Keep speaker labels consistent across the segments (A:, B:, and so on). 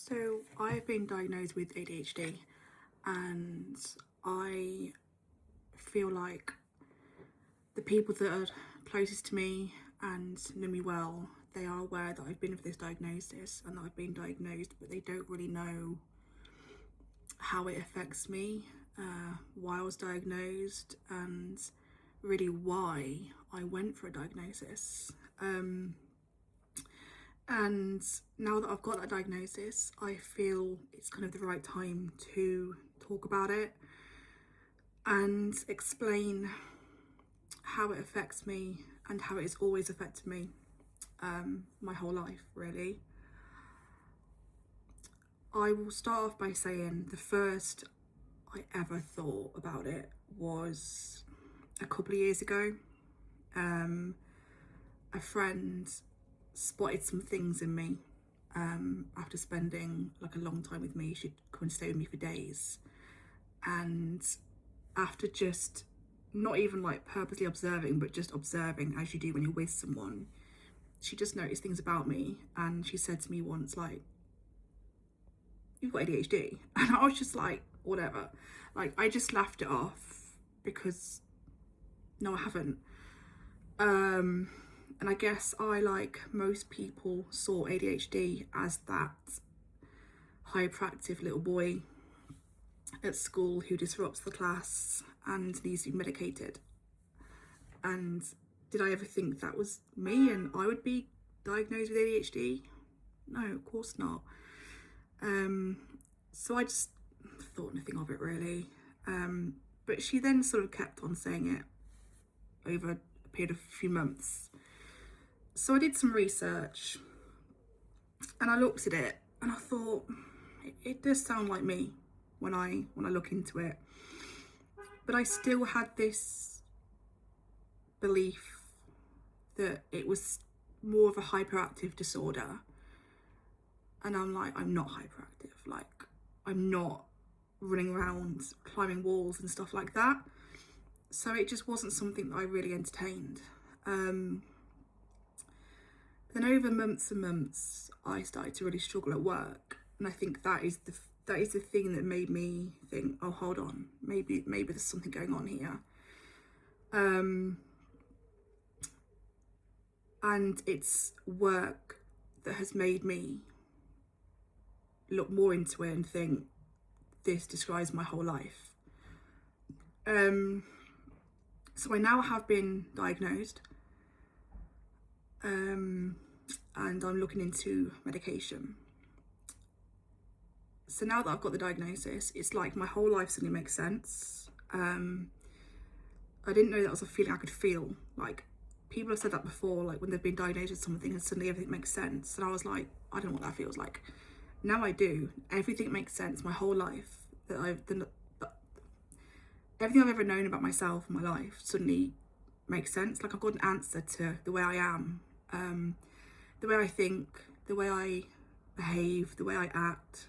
A: So I've been diagnosed with ADHD, and I feel like the people that are closest to me and know me well, they are aware that I've been with this diagnosis and that I've been diagnosed, but they don't really know how it affects me, why I was diagnosed, and really why I went for a diagnosis. And now that I've got that diagnosis, I feel it's kind of the right time to talk about it and explain how it affects me and how it has always affected me my whole life, really. I will start off by saying the first I ever thought about it was a couple of years ago. A friend spotted some things in me after spending like a long time with me. She'd come and stay with me for days, and after just not even like purposely observing, but just observing as you do when you're with someone, she just noticed things about me, and she said to me once, like, "You've got ADHD," and I was just like, whatever. Like, I just laughed it off because no, I haven't. And I guess I, like most people, saw ADHD as that hyperactive little boy at school who disrupts the class and needs to be medicated. And did I ever think that was me and I would be diagnosed with ADHD? No, of course not. So I just thought nothing of it, really. But she then sort of kept on saying it over a period of a few months. So I did some research and I looked at it and I thought it does sound like me when I look into it. But I still had this belief that it was more of a hyperactive disorder. And I'm like, I'm not hyperactive. Like, I'm not running around climbing walls and stuff like that. So it just wasn't something that I really entertained. Then over months and months, I started to really struggle at work, and I think that is the thing that made me think, oh, hold on, maybe there's something going on here. And it's work that has made me look more into it and think this describes my whole life. So I now have been diagnosed, and I'm looking into medication. So now that I've got the diagnosis, it's like my whole life suddenly makes sense. I didn't know that was a feeling I could feel. Like, people have said that before, like when they've been diagnosed with something and suddenly everything makes sense. And I was like, I don't know what that feels like. Now I do. Everything makes sense. My whole life, everything I've ever known about myself and my life suddenly makes sense. Like, I've got an answer to the way I am, the way I think, the way I behave, the way I act,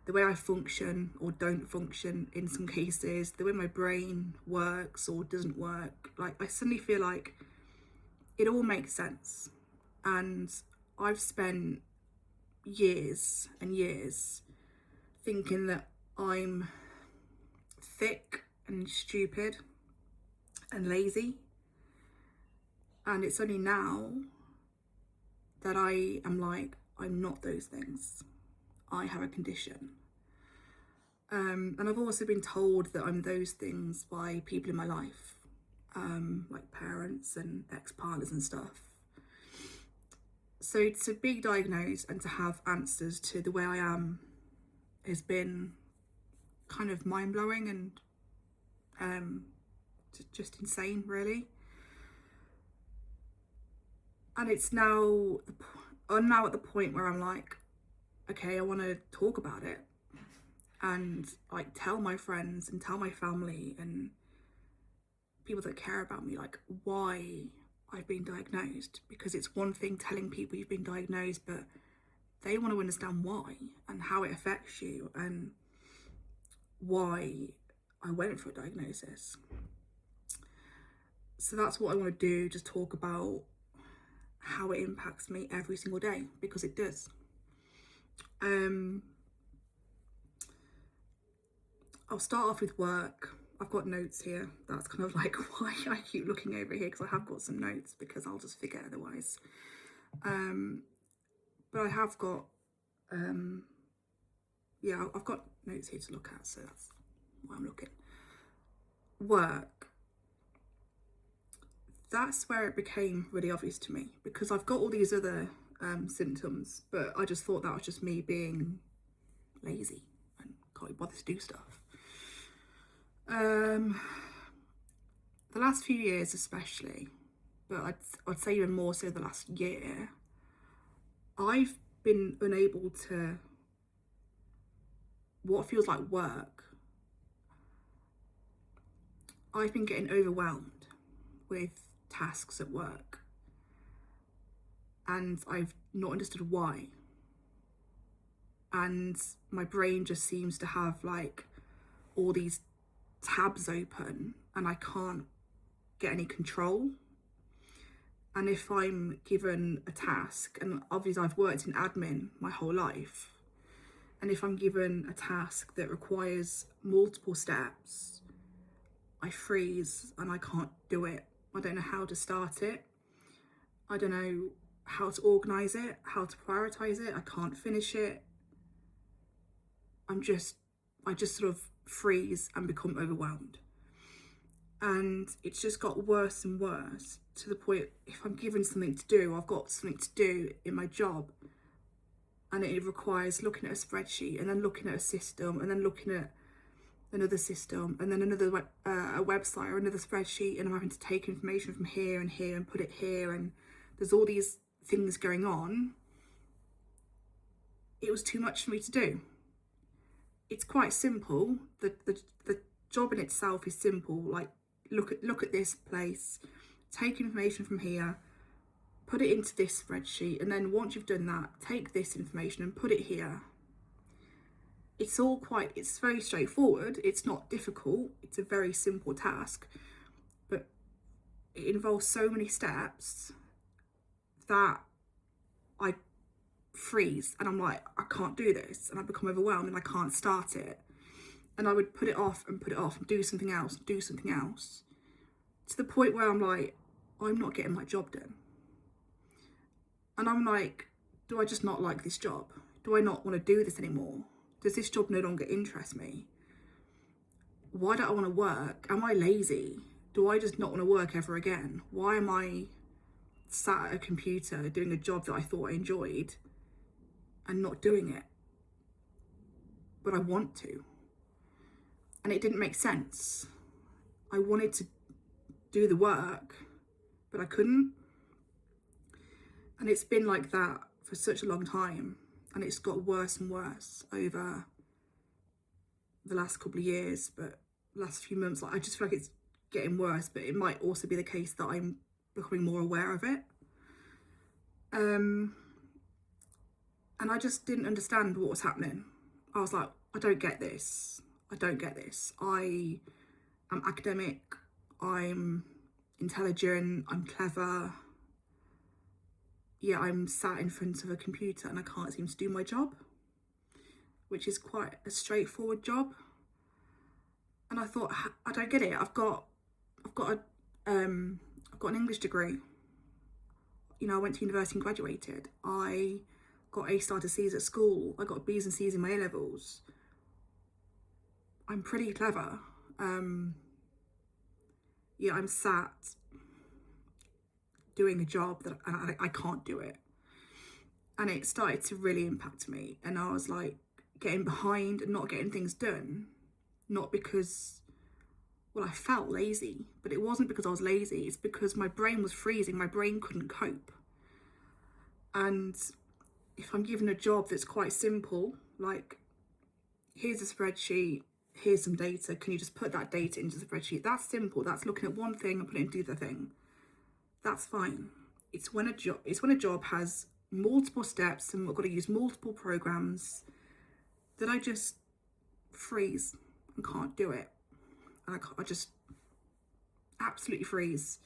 A: the way I function or don't function in some cases, the way my brain works or doesn't work. Like, I suddenly feel like it all makes sense. And I've spent years and years thinking that I'm thick and stupid and lazy. And it's only now that I am like, I'm not those things. I have a condition. And I've also been told that I'm those things by people in my life, like parents and ex-partners and stuff. So to be diagnosed and to have answers to the way I am has been kind of mind-blowing and just insane, really. And I'm now at the point where I'm like, okay, I want to talk about it and like tell my friends and tell my family and people that care about me, like, why I've been diagnosed. Because it's one thing telling people you've been diagnosed, but they want to understand why and how it affects you and why I went for a diagnosis. So that's what I want to do, just talk about how it impacts me every single day, because it does. I'll start off with work. I've got notes here. That's kind of like why I keep looking over here, because I have got some notes, because I'll just forget otherwise. But I have got, yeah, I've got notes here to look at, so that's why I'm looking. Work. That's where it became really obvious to me, because I've got all these other symptoms, but I just thought that was just me being lazy and can't bother to do stuff. The last few years especially, but I'd say even more so the last year, I've been unable to, what feels like work, I've been getting overwhelmed with tasks at work, and I've not understood why. And my brain just seems to have like all these tabs open, and I can't get any control. And if I'm given a task, and obviously I've worked in admin my whole life, and if I'm given a task that requires multiple steps, I freeze and I can't do it. I don't know how to start it. I don't know how to organise it, how to prioritise it. I can't finish it. I just sort of freeze and become overwhelmed. And it's just got worse and worse, to the point, if I'm given something to do, I've got something to do in my job, and it requires looking at a spreadsheet, and then looking at a system, and then looking at another system, and then another a website or another spreadsheet, and I'm having to take information from here and here and put it here, and there's all these things going on. It was too much for me to do. It's quite simple. The job in itself is simple. Like, look at this place, take information from here, put it into this spreadsheet, and then once you've done that, take this information and put it here. It's very straightforward. It's not difficult. It's a very simple task, but it involves so many steps that I freeze, and I'm like, I can't do this, and I become overwhelmed and I can't start it. And I would put it off and do something else, to the point where I'm like, I'm not getting my job done. And I'm like, do I just not like this job? Do I not want to do this anymore? Does this job no longer interest me? Why don't I want to work? Am I lazy? Do I just not want to work ever again? Why am I sat at a computer doing a job that I thought I enjoyed and not doing it? But I want to. And it didn't make sense. I wanted to do the work, but I couldn't. And it's been like that for such a long time, and it's got worse and worse over the last couple of years, but last few months, like, I just feel like it's getting worse, but it might also be the case that I'm becoming more aware of it. And I just didn't understand what was happening. I was like, I don't get this. I am academic, I'm intelligent, I'm clever. Yeah, I'm sat in front of a computer and I can't seem to do my job, which is quite a straightforward job. And I thought, I don't get it. I've got an English degree. You know, I went to university and graduated. I got A star to C's at school. I got B's and C's in my A-levels. I'm pretty clever. Yeah, I'm sat doing a job that I can't do it. And it started to really impact me. And I was like getting behind and not getting things done. Not because, well, I felt lazy, but it wasn't because I was lazy. It's because my brain was freezing. My brain couldn't cope. And if I'm given a job that's quite simple, like, here's a spreadsheet, here's some data, can you just put that data into the spreadsheet? That's simple. That's looking at one thing and putting it into the other thing. That's fine. It's when a job has multiple steps and we've got to use multiple programs that I just freeze and can't do it. And I just absolutely freeze.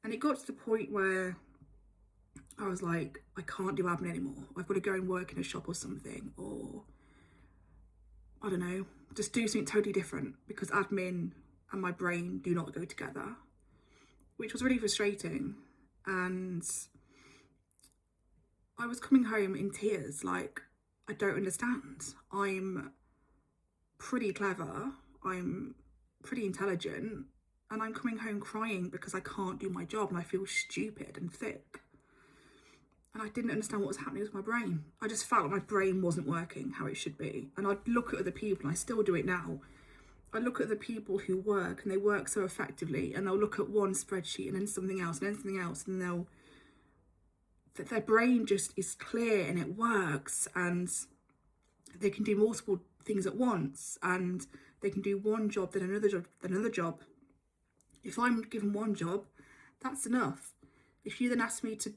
A: And it got to the point where I was like, I can't do admin anymore. I've got to go and work in a shop or something, or I don't know, just do something totally different, because admin and my brain do not go together, which was really frustrating. And I was coming home in tears, like, I don't understand. I'm pretty clever, I'm pretty intelligent, and I'm coming home crying because I can't do my job and I feel stupid and thick. And I didn't understand what was happening with my brain. I just felt like my brain wasn't working how it should be. And I'd look at other people, and I still do it now. I look at the people who work, and they work so effectively, and they'll look at one spreadsheet and then something else and then something else, and their brain just is clear and it works, and they can do multiple things at once, and they can do one job, then another job, then another job. If I'm given one job, that's enough. If you then ask me to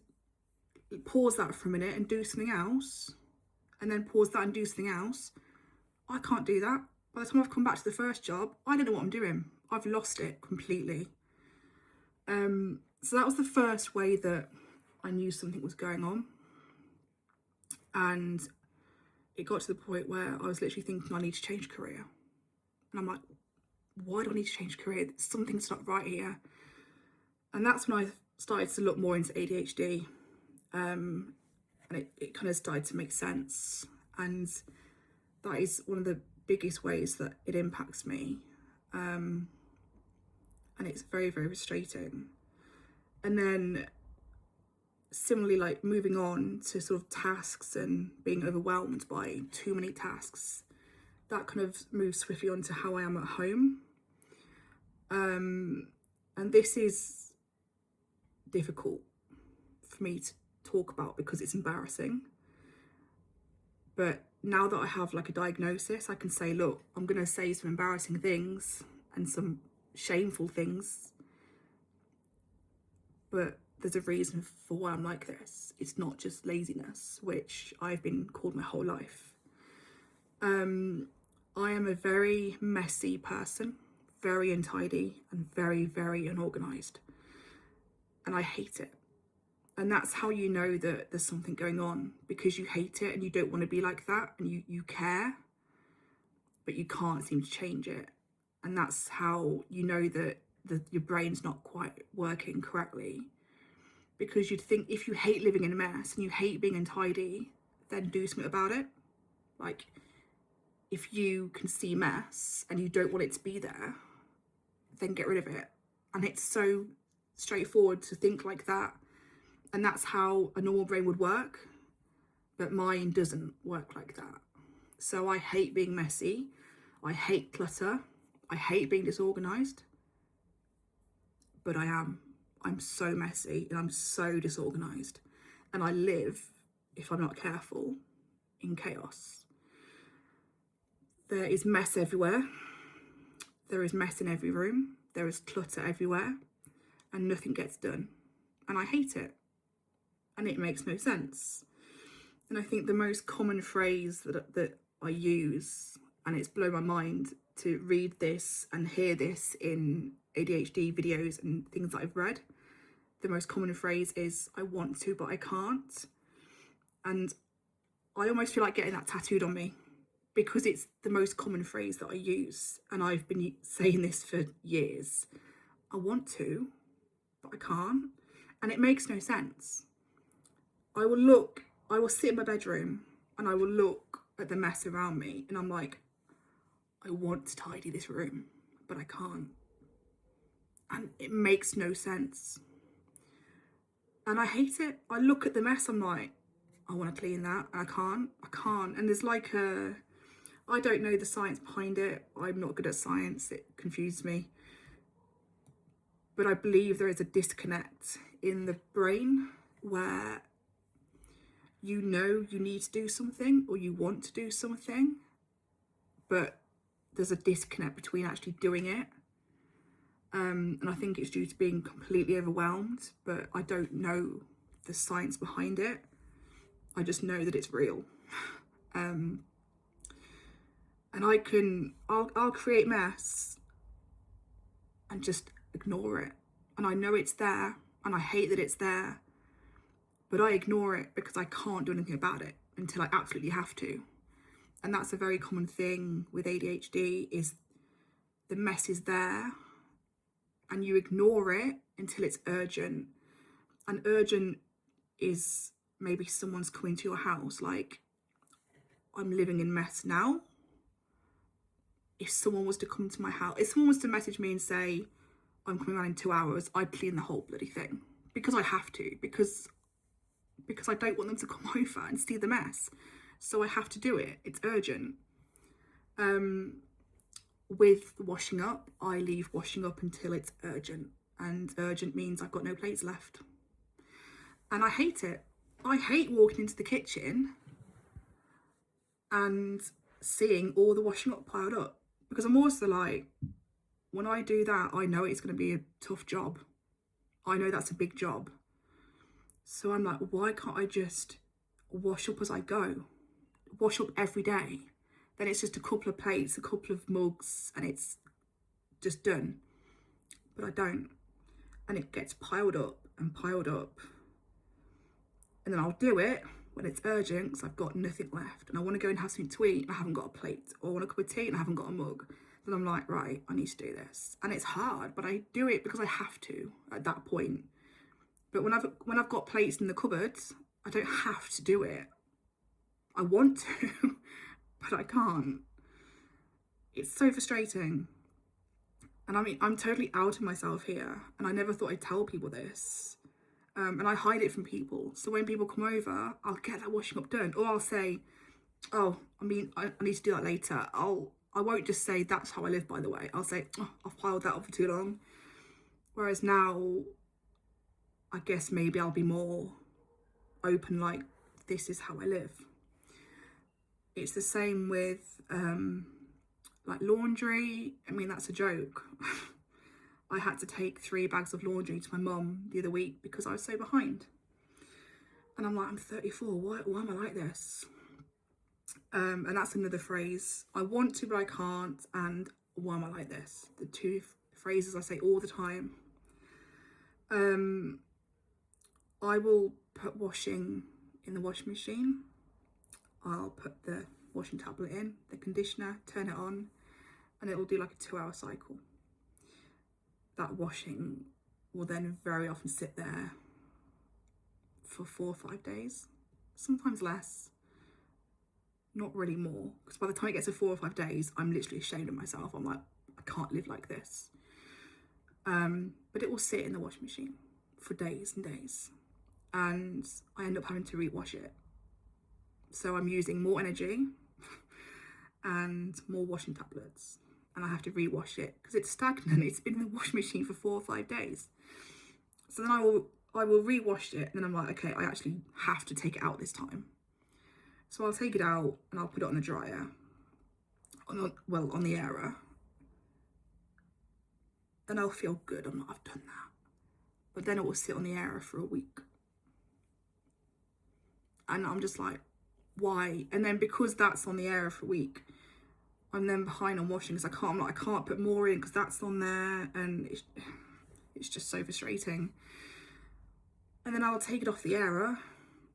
A: pause that for a minute and do something else, and then pause that and do something else, I can't do that. By the time I've come back to the first job, I don't know what I'm doing. I've lost it completely. So that was the first way that I knew something was going on. And it got to the point where I was literally thinking, I need to change career. And I'm like, why do I need to change career? Something's not right here. And that's when I started to look more into ADHD. And it kind of started to make sense. And that is one of the biggest ways that it impacts me. And it's very, very frustrating. And then similarly, like moving on to sort of tasks and being overwhelmed by too many tasks, that kind of moves swiftly on to how I am at home. And this is difficult for me to talk about because it's embarrassing. But now that I have like a diagnosis, I can say, look, I'm going to say some embarrassing things and some shameful things, but there's a reason for why I'm like this. It's not just laziness, which I've been called my whole life. I am a very messy person, very untidy and very, very unorganized. And I hate it. And that's how you know that there's something going on, because you hate it and you don't want to be like that, and you care, but you can't seem to change it. And that's how you know that your brain's not quite working correctly. Because you'd think if you hate living in a mess and you hate being untidy, then do something about it. Like, if you can see mess and you don't want it to be there, then get rid of it. And it's so straightforward to think like that. And that's how a normal brain would work. But mine doesn't work like that. So I hate being messy. I hate clutter. I hate being disorganized. But I am. I'm so messy and I'm so disorganized. And I live, if I'm not careful, in chaos. There is mess everywhere. There is mess in every room. There is clutter everywhere. And nothing gets done. And I hate it. And it makes no sense. And I think the most common phrase that I use, and it's blown my mind to read this and hear this in ADHD videos and things that I've read, the most common phrase is, I want to, but I can't. And I almost feel like getting that tattooed on me, because it's the most common phrase that I use. And I've been saying this for years. I want to, but I can't. And it makes no sense. I will sit in my bedroom and I will look at the mess around me and I'm like, I want to tidy this room, but I can't. And it makes no sense. And I hate it. I look at the mess, I'm like, I want to clean that, and I can't. And there's like I don't know the science behind it. I'm not good at science. It confuses me. But I believe there is a disconnect in the brain where you know you need to do something or you want to do something, but there's a disconnect between actually doing it. And I think it's due to being completely overwhelmed, but I don't know the science behind it. I just know that it's real. And I'll create mess and just ignore it. And I know it's there and I hate that it's there, but I ignore it because I can't do anything about it until I absolutely have to. And that's a very common thing with ADHD, is the mess is there and you ignore it until it's urgent. And urgent is maybe someone's coming to your house, like, I'm living in mess now. If someone was to come to my house, if someone was to message me and say, I'm coming around in 2 hours, I'd clean the whole bloody thing. Because I have to, because I don't want them to come over and see the mess. So I have to do it. It's urgent. With washing up, I leave washing up until it's urgent. And urgent means I've got no plates left. And I hate it. I hate walking into the kitchen and seeing all the washing up piled up. Because I'm also like, when I do that, I know it's going to be a tough job. I know that's a big job. So I'm like, why can't I just wash up as I go? Wash up every day. Then it's just a couple of plates, a couple of mugs, and it's just done. But I don't. And it gets piled up and piled up. And then I'll do it when it's urgent because I've got nothing left. And I want to go and have something to eat and I haven't got a plate. Or I want a cup of tea and I haven't got a mug. Then I'm like, right, I need to do this. And it's hard, but I do it because I have to at that point. But when I've got plates in the cupboards, I don't have to do it. I want to, but I can't. It's so frustrating. And I mean, I'm totally out of myself here. And I never thought I'd tell people this. And I hide it from people. So when people come over, I'll get that washing up done. Or I'll say, oh, I need to do that later. I won't just say, that's how I live, by the way. I'll say, oh, I've piled that up for too long. Whereas now, I guess maybe I'll be more open, like, this is how I live. It's the same with, like, laundry. I mean, that's a joke. I had to take 3 bags of laundry to my mum the other week because I was so behind. And I'm like, I'm 34, why am I like this? And that's another phrase. I want to, but I can't. And why am I like this? The 2 phrases I say all the time. I will put washing in the washing machine. I'll put the washing tablet in, the conditioner, turn it on, and it will do like a 2-hour cycle. That washing will then very often sit there for 4 or 5 days, sometimes less, not really more, because by the time it gets to 4 or 5 days, I'm literally ashamed of myself. I'm like, I can't live like this. But it will sit in the washing machine for days and days, and I end up having to rewash it. So I'm using more energy and more washing tablets, and I have to rewash it because it's stagnant. It's been in the washing machine for 4 or 5 days. So then I will rewash it, and then I'm like, okay, I actually have to take it out this time. So I'll take it out and I'll put it on the dryer, on the airer, and I'll feel good. I'm like, I've done that. But then it will sit on the airer for a week, and I'm just like, why? And then because that's on the airer for a week, I'm then behind on washing because I can't put more in because that's on there, and it's just so frustrating. And then I'll take it off the airer,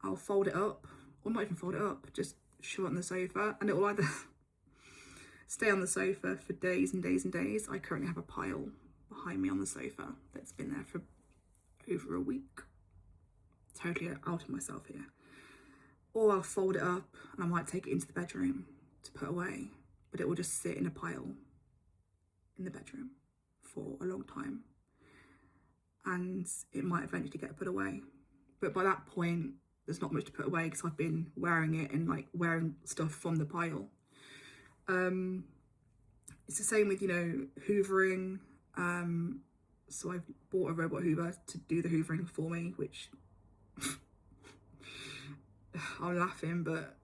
A: I'll fold it up, or not even fold it up, just shove it on the sofa, and it will either stay on the sofa for days and days and days. I currently have a pile behind me on the sofa that's been there for over a week. Totally out of myself here. Or I'll fold it up and I might take it into the bedroom to put away, but it will just sit in a pile in the bedroom for a long time, and it might eventually get put away. But by that point, there's not much to put away because I've been wearing it and like wearing stuff from the pile. It's the same with, hoovering. So I've bought a robot hoover to do the hoovering for me, which I'm laughing, but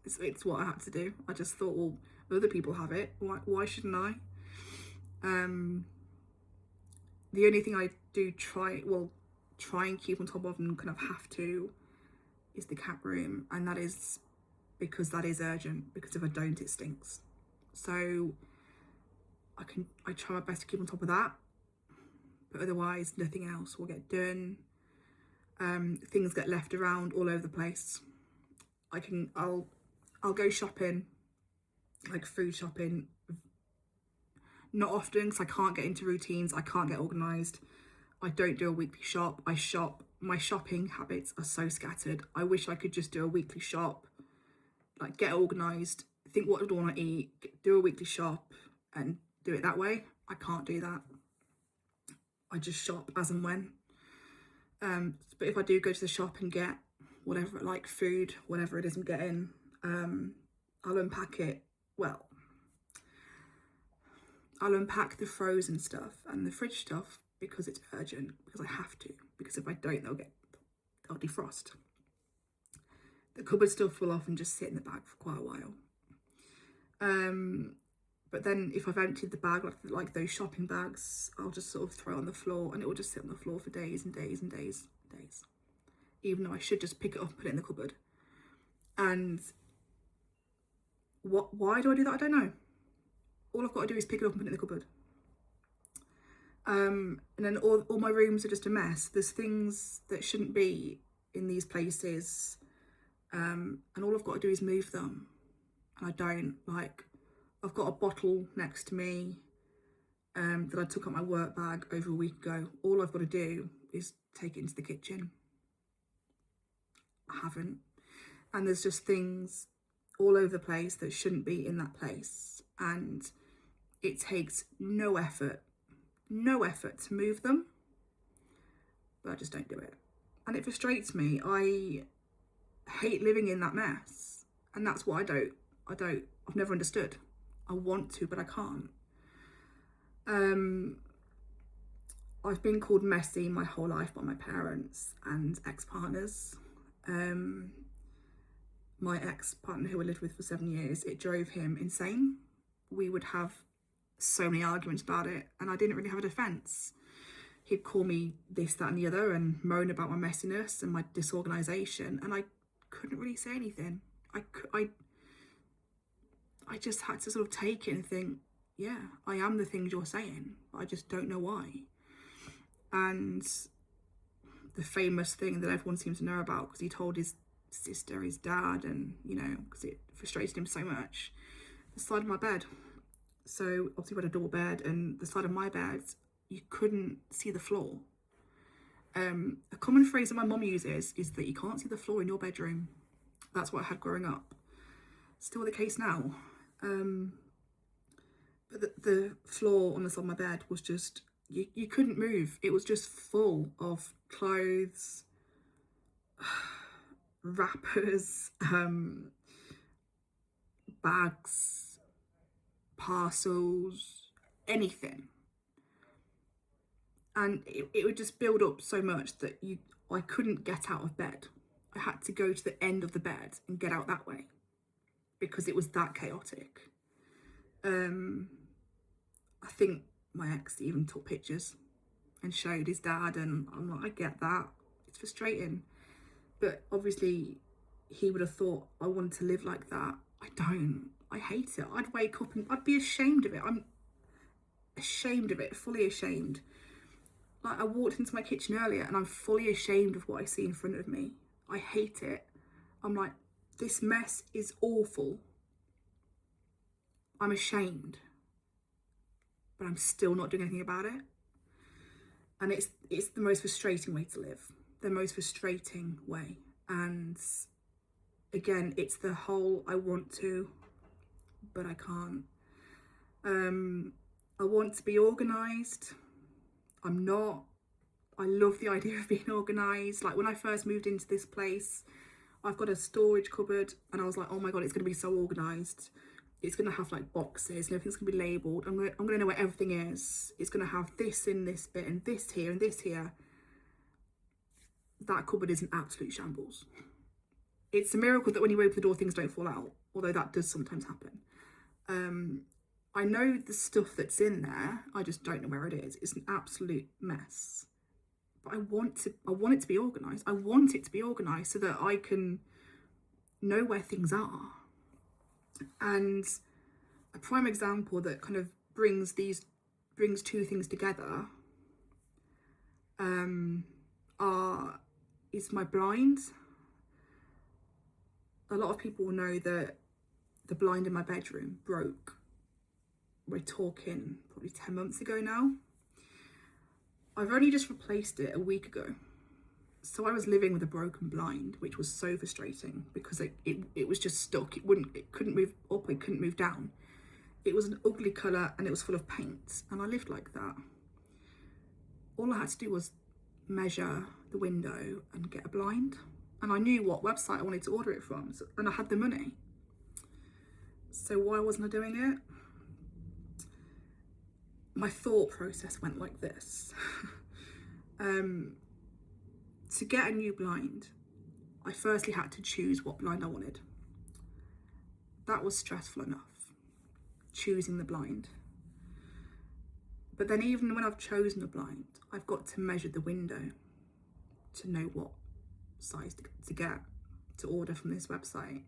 A: it's what I had to do. I just thought, well, other people have it, why shouldn't I? The only thing I do try and keep on top of and kind of have to is the cat room, and that is because that is urgent, because if I don't, it stinks. So I try my best to keep on top of that, but otherwise nothing else will get done. Things get left around all over the place. I'll go shopping, like food shopping, not often because I can't get into routines, I can't get organised. I don't do a weekly shop. I shop. My shopping habits are so scattered. I wish I could just do a weekly shop, like get organised, think what I want to eat, do a weekly shop and do it that way. I can't do that. I just shop as and when. But if I do go to the shop and get whatever, like food, whatever it is I'm getting, I'll unpack it. Well, I'll unpack the frozen stuff and the fridge stuff because it's urgent, because I have to, because if I don't, they'll defrost. The cupboard stuff will often just sit in the bag for quite a while. But then if I've emptied the bag, like those shopping bags, I'll just sort of throw it on the floor and it will just sit on the floor for days and days and days and days. Even though I should just pick it up and put it in the cupboard. And why do I do that? I don't know. All I've got to do is pick it up and put it in the cupboard. And then all my rooms are just a mess. There's things that shouldn't be in these places. And all I've got to do is move them. And I don't. Like, I've got a bottle next to me that I took out my work bag over a week ago. All I've got to do is take it into the kitchen. I haven't. And there's just things all over the place that shouldn't be in that place. And it takes no effort to move them. But I just don't do it. And it frustrates me. I hate living in that mess. And that's what I've never understood. I want to, but I can't. I've been called messy my whole life by my parents and ex-partners. My ex-partner who I lived with for 7 years, it drove him insane. We would have so many arguments about it and I didn't really have a defence. He'd call me this, that and the other and moan about my messiness and my disorganisation, and I couldn't really say anything. I just had to sort of take it and think, yeah, I am the things you're saying, but I just don't know why. And the famous thing that everyone seems to know about, because he told his sister, his dad, and, you know, because it frustrated him so much, the side of my bed. So obviously we had a double bed, and the side of my bed, you couldn't see the floor. A common phrase that my mum uses is that you can't see the floor in your bedroom. That's what I had growing up. Still the case now. But the floor on the side of my bed was just, you couldn't move. It was just full of clothes, wrappers, bags, parcels, anything. And it would just build up so much that I couldn't get out of bed. I had to go to the end of the bed and get out that way because it was that chaotic. I think my ex even took pictures and showed his dad, and I'm like, I get that. It's frustrating. But obviously he would have thought I wanted to live like that. I don't. I hate it. I'd wake up and I'd be ashamed of it. I'm ashamed of it, fully ashamed. Like, I walked into my kitchen earlier and I'm fully ashamed of what I see in front of me. I hate it. I'm like, this mess is awful. I'm ashamed. But I'm still not doing anything about it. And it's the most frustrating way to live. The most frustrating way. And again, it's the whole I want to, but I can't. I want to be organised. I'm not. I love the idea of being organised. Like, when I first moved into this place, I've got a storage cupboard and I was like, oh my God, it's going to be so organised. It's going to have like boxes and everything's going to be labelled. I'm going to know where everything is. It's going to have this in this bit and this here and this here. That cupboard is an absolute shambles. It's a miracle that when you open the door, things don't fall out, although that does sometimes happen. I know the stuff that's in there, I just don't know where it is. It's an absolute mess. But I want it to be organised. I want it to be organised so that I can know where things are. And a prime example that kind of brings two things together are is my blind. A lot of people will know that the blind in my bedroom broke. We're talking probably 10 months ago now. I've only just replaced it a week ago. So I was living with a broken blind, which was so frustrating because it was just stuck. It couldn't move up, it couldn't move down. It was an ugly colour and it was full of paint, and I lived like that. All I had to do was measure the window and get a blind, and I knew what website I wanted to order it from, and I had the money. So why wasn't I doing it? My thought process went like this. To get a new blind, I firstly had to choose what blind I wanted. That was stressful enough, choosing the blind. But then even when I've chosen a blind, I've got to measure the window to know what size to get, to order from this website.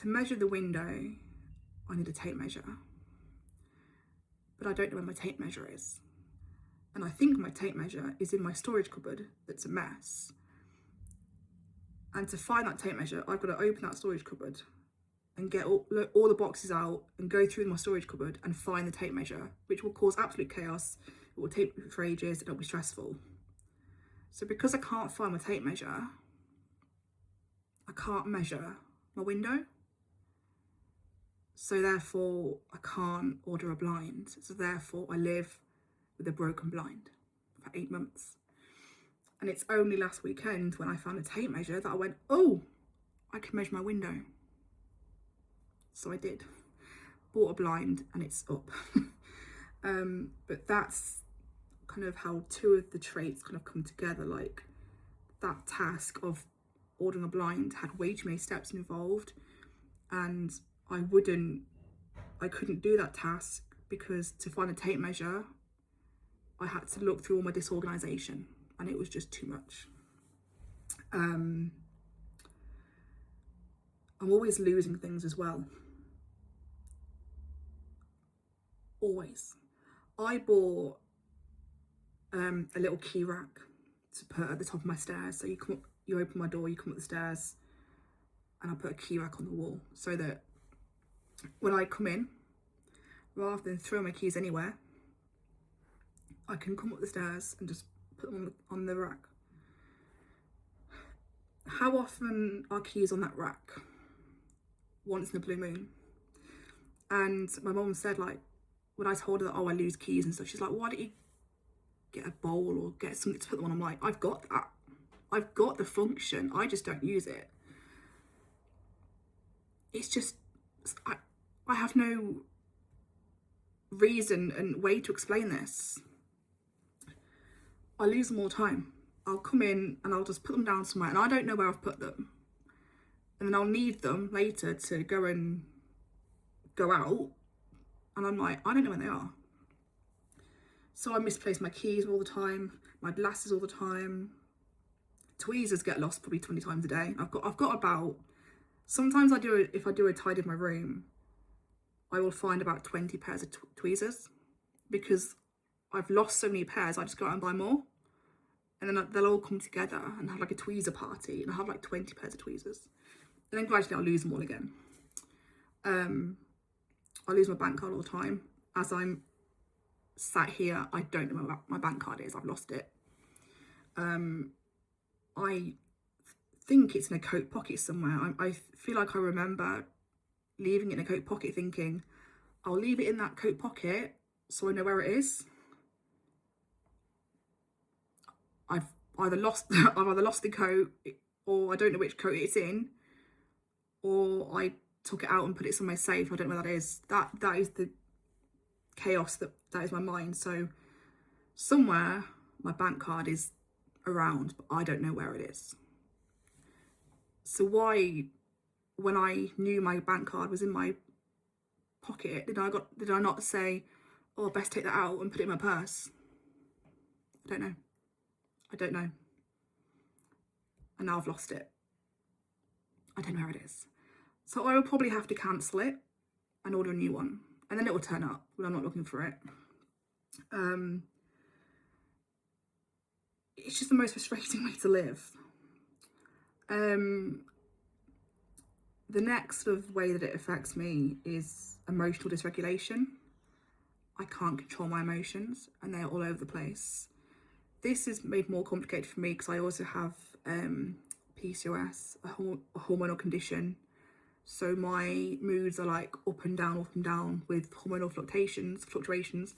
A: To measure the window, I need a tape measure. But I don't know where my tape measure is. And I think my tape measure is in my storage cupboard that's a mess. And to find that tape measure, I've got to open that storage cupboard and get all the boxes out and go through my storage cupboard and find the tape measure, which will cause absolute chaos. It will take me for ages and it'll be stressful. So because I can't find my tape measure, I can't measure my window. So therefore, I can't order a blind. So therefore, I live with a broken blind for 8 months. And it's only last weekend when I found a tape measure that I went, oh, I can measure my window. So I did. Bought a blind and it's up. But that's kind of how two of the traits kind of come together. Like that task of ordering a blind had way too many steps involved, and I couldn't do that task because to find a tape measure, I had to look through all my disorganisation and it was just too much. I'm always losing things as well. Always. I bought a little key rack to put at the top of my stairs. So you open my door, you come up the stairs, and I put a key rack on the wall so that when I come in, rather than throw my keys anywhere, I can come up the stairs and just put them on the rack. How often are keys on that rack? Once in a blue moon. And my mum said, like, when I told her that, oh, I lose keys and stuff, she's like, why don't you get a bowl or get something to put them on? I'm like, I've got that. I've got the function. I just don't use it. It's just, I have no reason and way to explain this. I lose them all the time. I'll come in and I'll just put them down somewhere and I don't know where I've put them. And then I'll need them later to go out. And I'm like, I don't know where they are. So I misplace my keys all the time, my glasses all the time. Tweezers get lost probably 20 times a day. I've got about, sometimes if I do a tidy of my room, I will find about 20 pairs of tweezers because I've lost so many pairs, I just go out and buy more. And then they'll all come together and have like a tweezer party, and I have like 20 pairs of tweezers. And then gradually I'll lose them all again. I lose my bank card all the time. As I'm sat here, I don't know where my bank card is. I've lost it. I think it's in a coat pocket somewhere. I feel like I remember leaving it in a coat pocket thinking, I'll leave it in that coat pocket so I know where it is. I've either lost the coat, or I don't know which coat it's in, or I took it out and put it somewhere safe. I don't know where that is. That is the chaos that is my mind. So somewhere my bank card is around, but I don't know where it is. So why, when I knew my bank card was in my pocket, did I not say, oh, best take that out and put it in my purse? I don't know. And now I've lost it. I don't know where it is. So I will probably have to cancel it and order a new one. And then it will turn up when I'm not looking for it. It's just the most frustrating way to live. The next sort of way that it affects me is emotional dysregulation. I can't control my emotions and they're all over the place. This is made more complicated for me because I also have PCOS, a hormonal condition. So my moods are like up and down with hormonal fluctuations,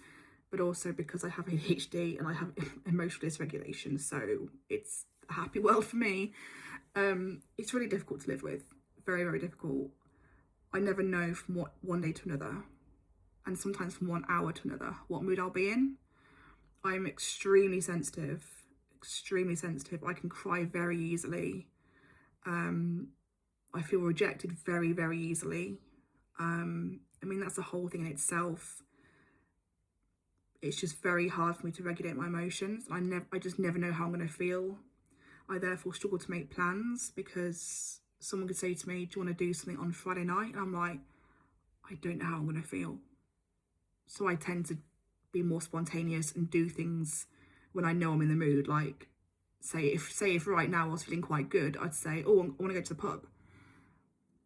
A: but also because I have ADHD and I have emotional dysregulation. So it's a happy world for me. It's really difficult to live with, very, very difficult. I never know from one day to another, and sometimes from 1 hour to another, what mood I'll be in. I'm extremely sensitive. I can cry very easily. I feel rejected very, very easily. I mean, that's a whole thing in itself. It's just very hard for me to regulate my emotions. I just never know how I'm going to feel. I therefore struggle to make plans because someone could say to me, do you want to do something on Friday night? And I'm like, I don't know how I'm going to feel. So I tend to be more spontaneous and do things when I know I'm in the mood. Like, say if right now I was feeling quite good, I'd say, oh, I want to go to the pub,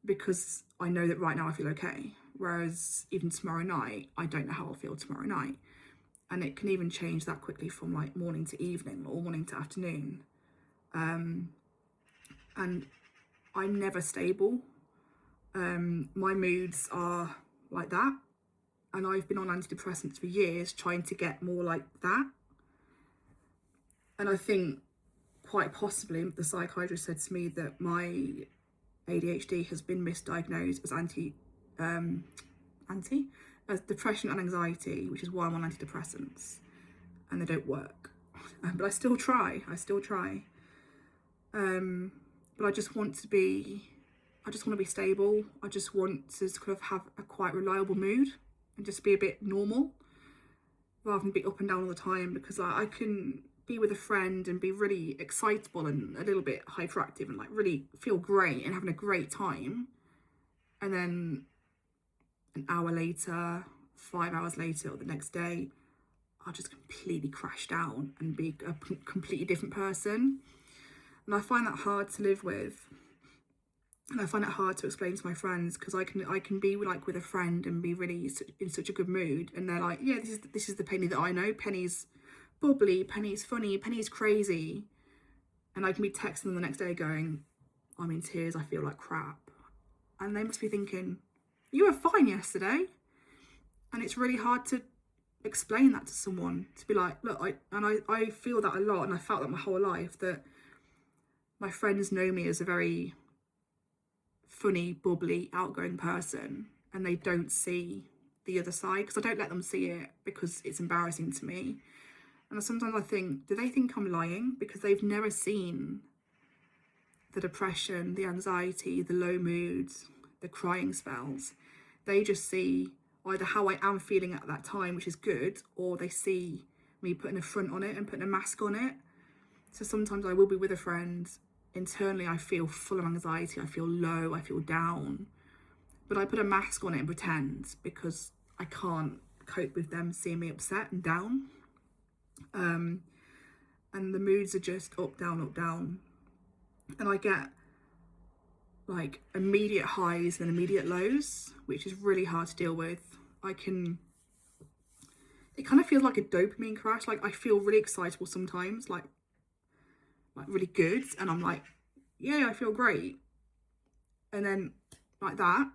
A: because I know that right now I feel okay. Whereas even tomorrow night, I don't know how I'll feel tomorrow night. And it can even change that quickly from like morning to evening or morning to afternoon. And I'm never stable. My moods are like that. And I've been on antidepressants for years trying to get more like that. And I think quite possibly the psychiatrist said to me that my ADHD has been misdiagnosed as depression and anxiety, which is why I'm on antidepressants, and they don't work. But I still try. But I just want to be stable. I just want to kind of have a quite reliable mood and just be a bit normal rather than be up and down all the time, because I can be with a friend and be really excitable and a little bit hyperactive and like really feel great and having a great time, and then an hour later, 5 hours later, or the next day, I'll just completely crash down and be a completely different person. And I find that hard to live with. And I find it hard to explain to my friends, because I can be like with a friend and be really in such a good mood, and they're like, yeah, this is the Penny that I know. Penny's bubbly, Penny's funny, Penny's crazy. And I can be texting them the next day going, I'm in tears, I feel like crap. And they must be thinking, you were fine yesterday. And it's really hard to explain that to someone, to be like, look, I feel that a lot, and I felt that my whole life, that my friends know me as a very funny, bubbly, outgoing person, and they don't see the other side, because I don't let them see it because it's embarrassing to me. And sometimes I think, do they think I'm lying because they've never seen the depression, the anxiety, the low moods, the crying spells? They just see either how I am feeling at that time, which is good, or they see me putting a front on it and putting a mask on it. So sometimes I will be with a friend, internally I feel full of anxiety, I feel low, I feel down, but I put a mask on it and pretend, because I can't cope with them seeing me upset and down. And the moods are just up, down. And I get like immediate highs and immediate lows, which is really hard to deal with. It kind of feels like a dopamine crash. Like I feel really excitable sometimes, like really good, and I'm like, yeah, I feel great. And then like that,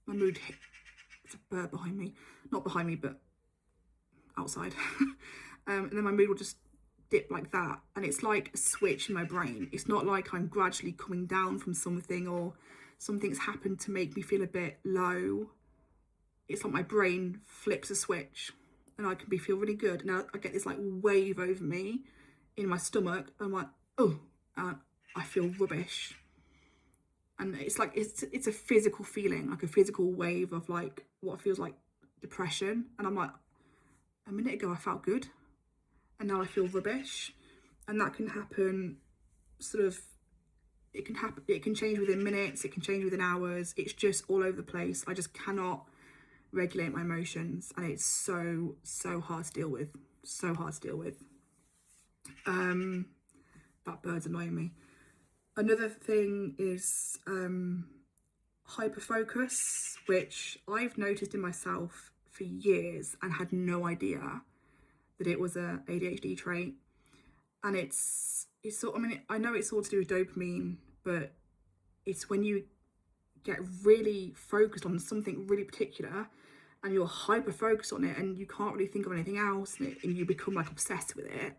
A: my mood hit. It's a bird behind me, not behind me, but outside. And then my mood will just dip like that, and it's like a switch in my brain. It's not like I'm gradually coming down from something, or something's happened to make me feel a bit low. It's like my brain flips a switch, and I can feel really good, and I get this like wave over me in my stomach. I'm like, oh, I feel rubbish. And it's like it's a physical feeling, like a physical wave of like what feels like depression. And I'm like, a minute ago I felt good, and now I feel rubbish. And that can happen it can change within minutes, it can change within hours. It's just all over the place. I just cannot regulate my emotions, and it's so hard to deal with. That bird's annoying me. Another thing is hyperfocus, which I've noticed in myself for years and had no idea that it was a ADHD trait. And it's sort, I mean, I know it's all to do with dopamine, but it's when you get really focused on something really particular and you're hyper focused on it and you can't really think of anything else, and you become like obsessed with it.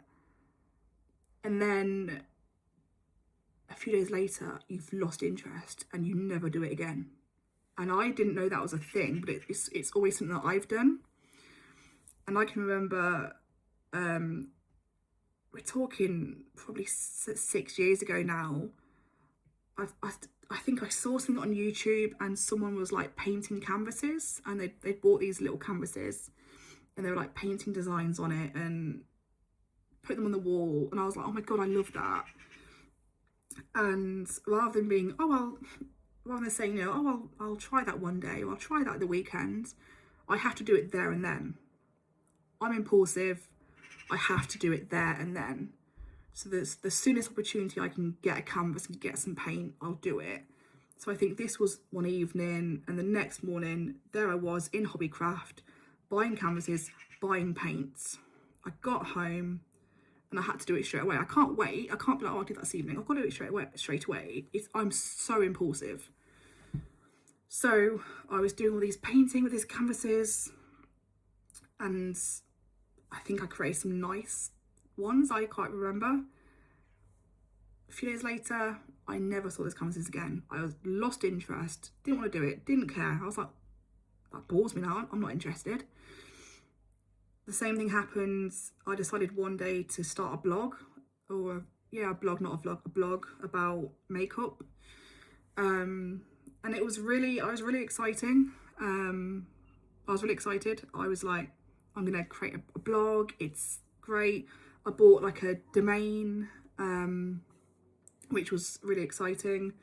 A: And then a few days later, you've lost interest and you never do it again. And I didn't know that was a thing, but it's always something that I've done. And I can remember, we're talking probably 6 years ago now. I think I saw something on YouTube and someone was like painting canvases, and they bought these little canvases and they were like painting designs on it and put them on the wall. And I was like, oh my God, I love that. And rather than being, rather than saying, you know, oh, well, I'll try that one day, or I'll try that at the weekend, I have to do it there and then. I'm impulsive. I have to do it there and then. So the soonest opportunity I can get a canvas and get some paint, I'll do it. So I think this was one evening, and the next morning, there I was in Hobbycraft, buying canvases, buying paints. I got home and I had to do it straight away. I can't wait. I can't be like, oh, I'll do that this evening. I've got to do it straight away. I'm so impulsive. So I was doing all these painting with these canvases, and I think I created some nice ones. I can't remember. A few days later, I never saw those canvases again. I was lost interest, didn't want to do it, didn't care. I was like, that bores me now, I'm not interested. The same thing happens. I decided one day to start a blog, or a blog, not a vlog, a blog about makeup. And I was really exciting. I was really excited. I was like, I'm gonna create a blog, it's great. I bought like a domain, which was really exciting.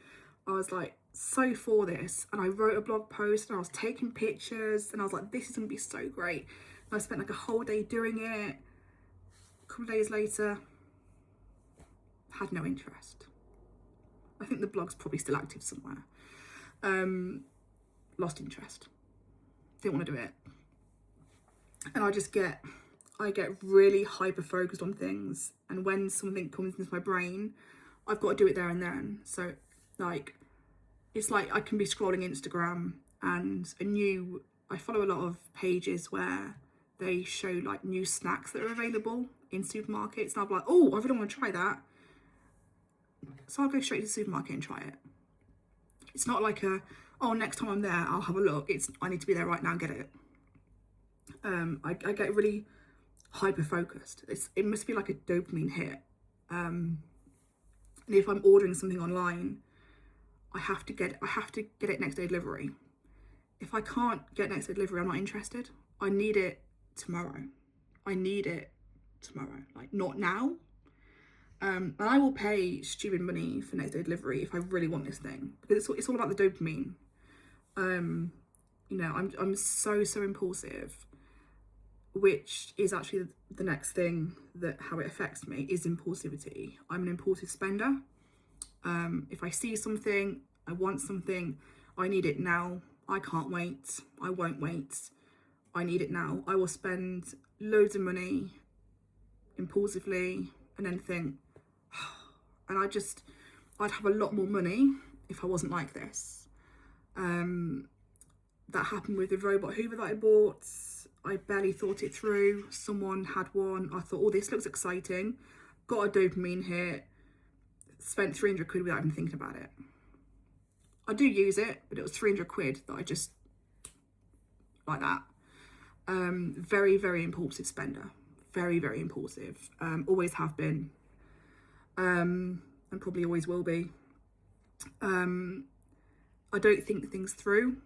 A: I was like so for this, and I wrote a blog post and I was taking pictures and I was like, this is gonna be so great. And I spent like a whole day doing it. A couple of days later, had no interest. I think the blog's probably still active somewhere. Lost interest. Didn't want to do it. And I get really hyper focused on things, and when something comes into my brain, I've got to do it there and then. So like, it's like I can be scrolling Instagram and I follow a lot of pages where they show like new snacks that are available in supermarkets, and I'll be like, oh, I really want to try that. So I'll go straight to the supermarket and try it. It's not like next time I'm there, I'll have a look. I need to be there right now and get it. I get really hyper focused. It must be like a dopamine hit. And if I'm ordering something online, I have to get it next day delivery. If I can't get next day delivery, I'm not interested. I need it tomorrow. Like, not now. And I will pay stupid money for next day delivery if I really want this thing, because it's all about the dopamine. I'm so impulsive, which is actually the next thing that how it affects me is impulsivity. I'm an impulsive spender. If I see something, I want something, I need it now. I can't wait. I won't wait. I need it now. I will spend loads of money impulsively and then think, and I'd have a lot more money if I wasn't like this. That happened with the robot Hoover that I bought. I barely thought it through. Someone had one. I thought, oh, this looks exciting. Got a dopamine hit. Spent 300 quid without even thinking about it. I do use it, but it was 300 quid that I just, like that. Very, very impulsive spender. Very, very impulsive. Always have been. And probably always will be. I don't think things through.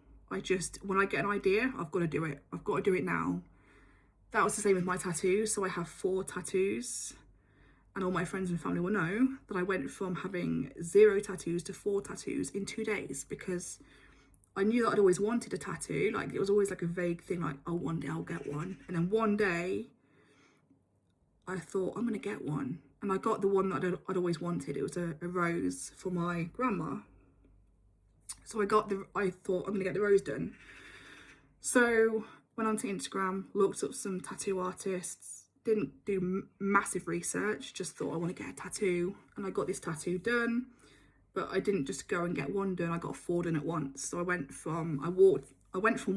A: When I get an idea, I've got to do it. I've got to do it now. That was the same with my tattoos. So I have 4 tattoos, and all my friends and family will know that I went from having 0 tattoos to 4 tattoos in 2 days, because I knew that I'd always wanted a tattoo. Like, it was always like a vague thing, like, oh, one day I'll get one. And then one day I thought, I'm gonna get one. And I got the one that I'd always wanted. It was a rose for my grandma. So I thought I'm gonna get the rose done. So went onto Instagram, looked up some tattoo artists, didn't do massive research, just thought I want to get a tattoo. And I got this tattoo done, but I didn't just go and get one done, I got 4 done at once. So I went from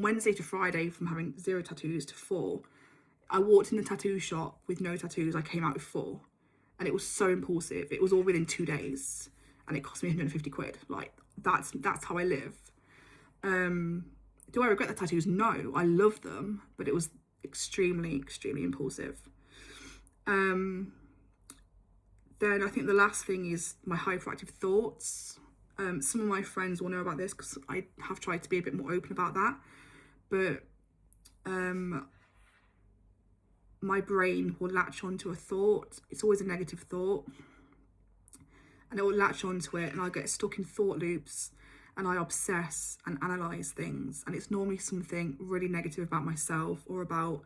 A: Wednesday to Friday from having 0 tattoos to 4. I walked in the tattoo shop with no tattoos, I came out with 4. And it was so impulsive. It was all within 2 days. And it cost me 150 quid. Like, that's how I live. Do I regret the tattoos? No, I love them. But it was extremely, extremely impulsive. Then I think the last thing is my hyperactive thoughts. Some of my friends will know about this because I have tried to be a bit more open about that. But my brain will latch onto a thought. It's always a negative thought. And it will latch onto it and I get stuck in thought loops and I obsess and analyse things. And it's normally something really negative about myself or about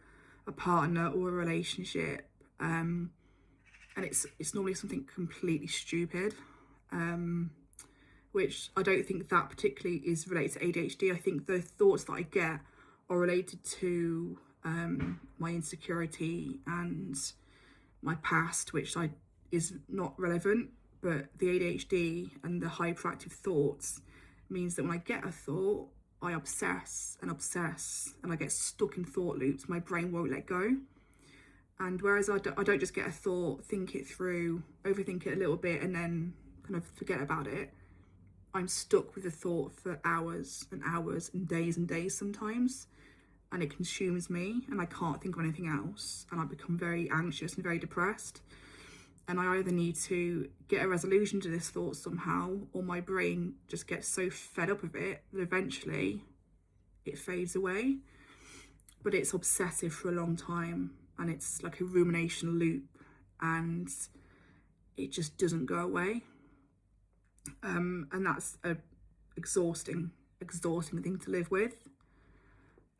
A: a partner or a relationship. And it's normally something completely stupid, which I don't think that particularly is related to ADHD. I think the thoughts that I get are related to my insecurity and my past, which is not relevant. But the ADHD and the hyperactive thoughts means that when I get a thought, I obsess and obsess and I get stuck in thought loops. My brain won't let go. And whereas I don't just get a thought, think it through, overthink it a little bit and then kind of forget about it, I'm stuck with the thought for hours and hours and days sometimes. And it consumes me and I can't think of anything else. And I become very anxious and very depressed. And I either need to get a resolution to this thought somehow, or my brain just gets so fed up of it that eventually it fades away. But it's obsessive for a long time and it's like a rumination loop and it just doesn't go away. And that's a exhausting thing to live with.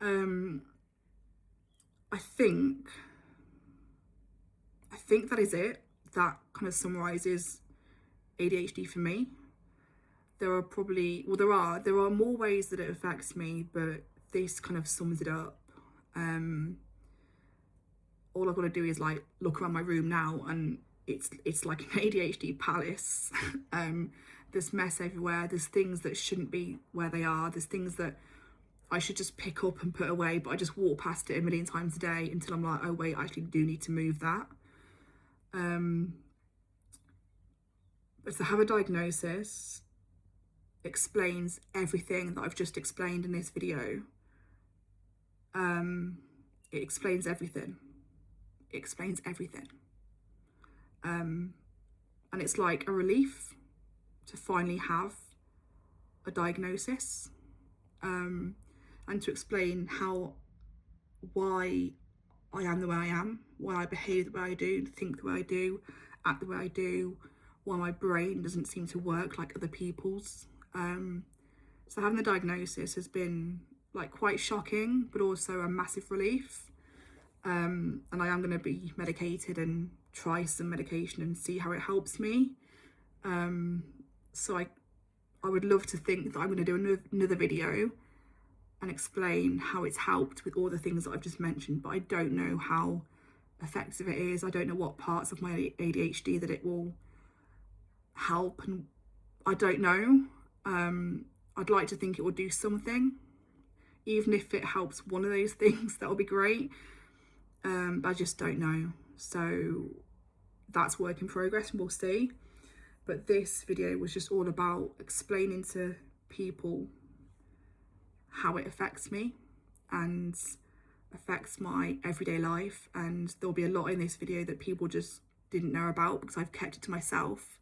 A: I think that is it. That kind of summarises ADHD for me. There are more ways that it affects me, but this kind of sums it up. All I've got to do is like look around my room now and it's like an ADHD palace. There's mess everywhere. There's things that shouldn't be where they are. There's things that I should just pick up and put away, but I just walk past it a million times a day until I'm like, oh wait, I actually do need to move that. But to have a diagnosis explains everything that I've just explained in this video. It explains everything. It explains everything. And it's like a relief to finally have a diagnosis, and to explain why I am the way I am, why I behave the way I do, think the way I do, act the way I do, why my brain doesn't seem to work like other people's. So having the diagnosis has been like quite shocking, but also a massive relief. And I am going to be medicated and try some medication and see how it helps me. So I would love to think that I'm going to do another video and explain how it's helped with all the things that I've just mentioned, but I don't know how effective it is. I don't know what parts of my ADHD that it will help, and I don't know. I'd like to think it will do something. Even if it helps one of those things, that would be great. But I just don't know. So that's work in progress and we'll see. But this video was just all about explaining to people how it affects me and affects my everyday life. And there'll be a lot in this video that people just didn't know about because I've kept it to myself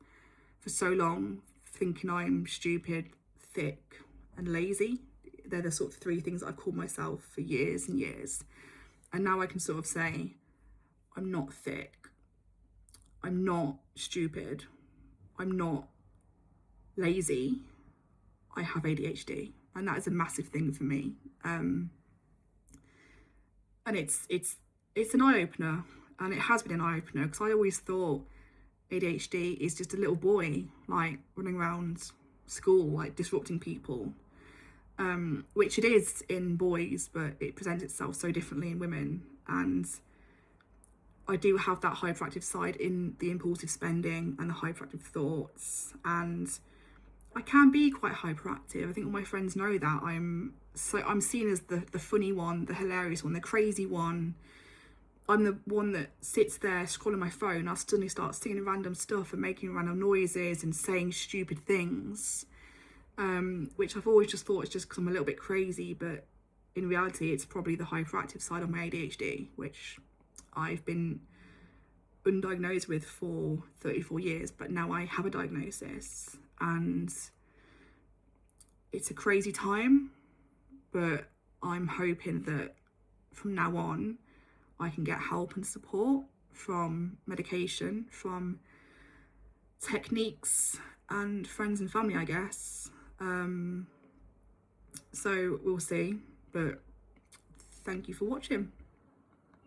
A: for so long, thinking I'm stupid, thick and lazy. They're the sort of 3 things I've called myself for years and years. And now I can sort of say, I'm not thick, I'm not stupid, I'm not lazy, I have ADHD. And that is a massive thing for me. And it's an eye-opener. and it has been an eye-opener, because I always thought ADHD is just a little boy like running around school like disrupting people, which it is in boys, but it presents itself so differently in women. And I do have that hyperactive side in the impulsive spending and the hyperactive thoughts, and I can be quite hyperactive. I think all my friends know that. I'm seen as the funny one, the hilarious one, the crazy one. I'm the one that sits there scrolling my phone. I'll suddenly start singing random stuff and making random noises and saying stupid things, which I've always just thought is just because I'm a little bit crazy, but in reality it's probably the hyperactive side of my ADHD, which I've been undiagnosed with for 34 years, but now I have a diagnosis, and it's a crazy time, but I'm hoping that from now on I can get help and support from medication, from techniques, and friends and family, I guess. So we'll see, but thank you for watching.